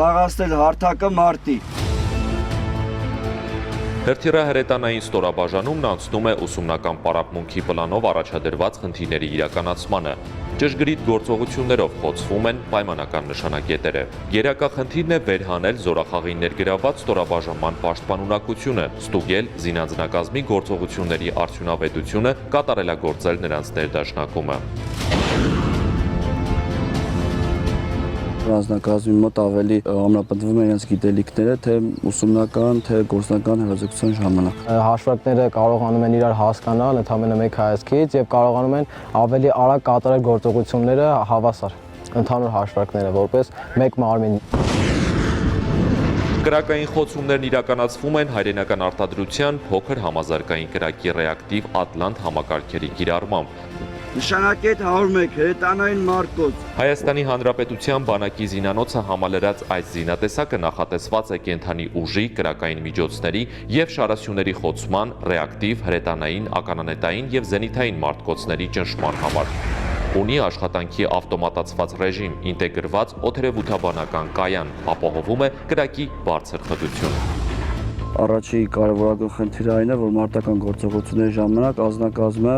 զբաղացնել հարթակը մարտի։ Հրթիռահրետանային ստորաբաժանումն անցնում է ուսումնական պարապմունքի պլանով առաջադրված խնդիրների իրականացմանը։ Ճշգրիտ գործողություններով խոցվում են պայմանական նշանակետերը։ Գերակա խնդիրն է վերհանել զորախաղի ներգրաված ստորաբաժանման պաշտպանունակությունը, ստուգել զինանձնակազմի գործողությունների արդյունավետությունը, կատարելագործել նրանց ներդաշնակումը։ Անձնակազմի մոտ ավելի ամրապնդվում են իրենց գիտելիքները, թե ուսումնական, թե գործնական հրաձգության ժամանակ։ Հաշվարկները կարողանում են իրար հասկանալ ընդամենը մեկ հայացքից եւ կարողանում են ավելի արագ կատարել գործողությունները հավասար ընդհանուր հաշվարկները որպես մեկ մարմին։ Կրակային խոցումներն իրականացվում են հայրենական արտադրության փոքր համազարգային կրակի ռեակտիվ Ատլանտ համակարգերի կիրառմամբ։ Նշանակետ 101 հրետանային մարտկոց։ Հայաստանի Հանրապետության բանակի զինանոցը համալրած այս զինատեսակը նախատեսված է կենդանի ուժի, կրակային միջոցների եւ շարասյուների խոցման, ռեակտիվ, հրետանային, ականանետային եւ զենիթային մարտկոցների ճնշման համար։ Ունի աշխատանքի ավտոմատացված ռեժիմ, ինտեգրված օդերևութաբանական կայան, ապահովում է կրակի բարձր խտությունը։ Առաջի կարևորագույն խնդիրը այն է, որ մարտական գործողությունների ժամանակ անձնակազմը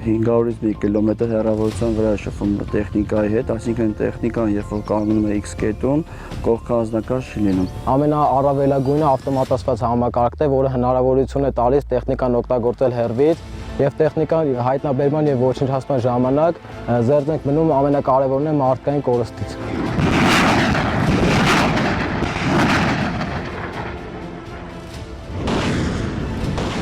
500-ից 1 կիլոմետր հեռավորության վրա է շփվում տեխնիկայի հետ, այսինքն տեխնիկան, երբ որ կանգնում է X կետում, կողքը անձնակազմ չի լինում։ Ամենաառավելագույնը ավտոմատացված համակարգն է, որը հնարավորություն է տալիս տեխնիկան օգտագործել հեռվից եւ տեխնիկան հայտնաբերման եւ ոչնչացման ժամանակ զերծ ենք մնում ամենակարևորն է մարդկային կորստից։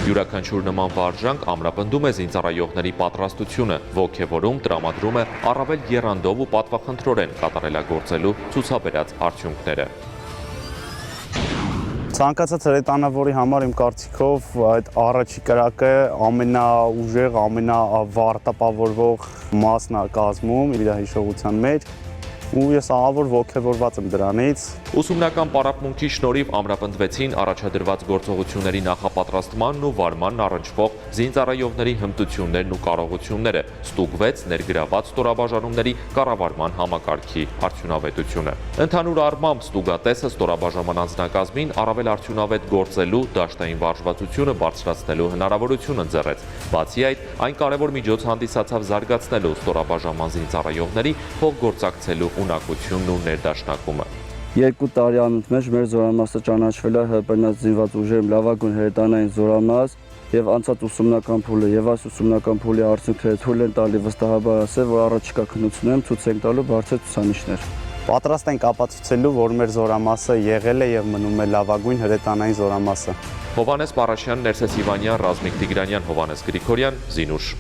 Յուրաքանչյուր նման վարժանք ամրապնդում է զինծառայողների պատրաստությունը, ոգևորում, տրամադրում է առավել եռանդով ու պատվախնդրորեն կատարելագործելու ցուցաբերած արդյունքները։ Ցանկացած հրետանավորի համար իմ կարծիքով այդ առաջի կրակը ամենաուժեղ, ամենավարտապավորվող մասն է կազմում իր հիշողության մեջ ու ես ահավոր ոգևորված եմ դրանից։ Ուսումնական պարապմունքի շնորհիվ ամրապնդվեցին առաջադրված գործողությունների նախապատրաստմանն ու վարմանն առնչվող զինծառայողների հմտություններն ու կարողությունները, ստուգվեց ներգրաված ստորաբաժանումների կառավարման համակարգի արդյունավետությունը։ Ընդհանուր առմամբ ստուգատեսը ստորաբաժանման անձնակազմին առավել արդյունավետ գործելու, դաշտային վարժվածությունը բարձրացնելու հնարավորություն ընձեռեց։ Բացի այդ, այն կարևոր միջոց հանդիսացավ զարգացնելու ստորաբաժանման զինծառայողների փոխգործակցելու ունակությունն ու ներդաշնակումը։ 2 տարի անընդմեջ մեր զորամասը ճանաչվել է ՀՊՆ զինված ուժերի լավագույն հրետանային զորամաս եւ անցած ուսումնական փուլը եւ այս ուսումնական փուլի արդյունքները թույլ են տալի վստահաբար ասել, որ առաջիկա քննություններում ցույց ենք տալու բարձր ցուցանիշներ։ Պատրաստ ենք ապացուցելու, որ մեր զորամասը եղել է եւ մնում է լավագույն հրետանային զորամասը։ Հովհաննես Պարաշյան, Ներսես Իվանյան, Ռազմիկ Տիգրանյան, Հովհաննես Գրիգորյան, Զինուշ։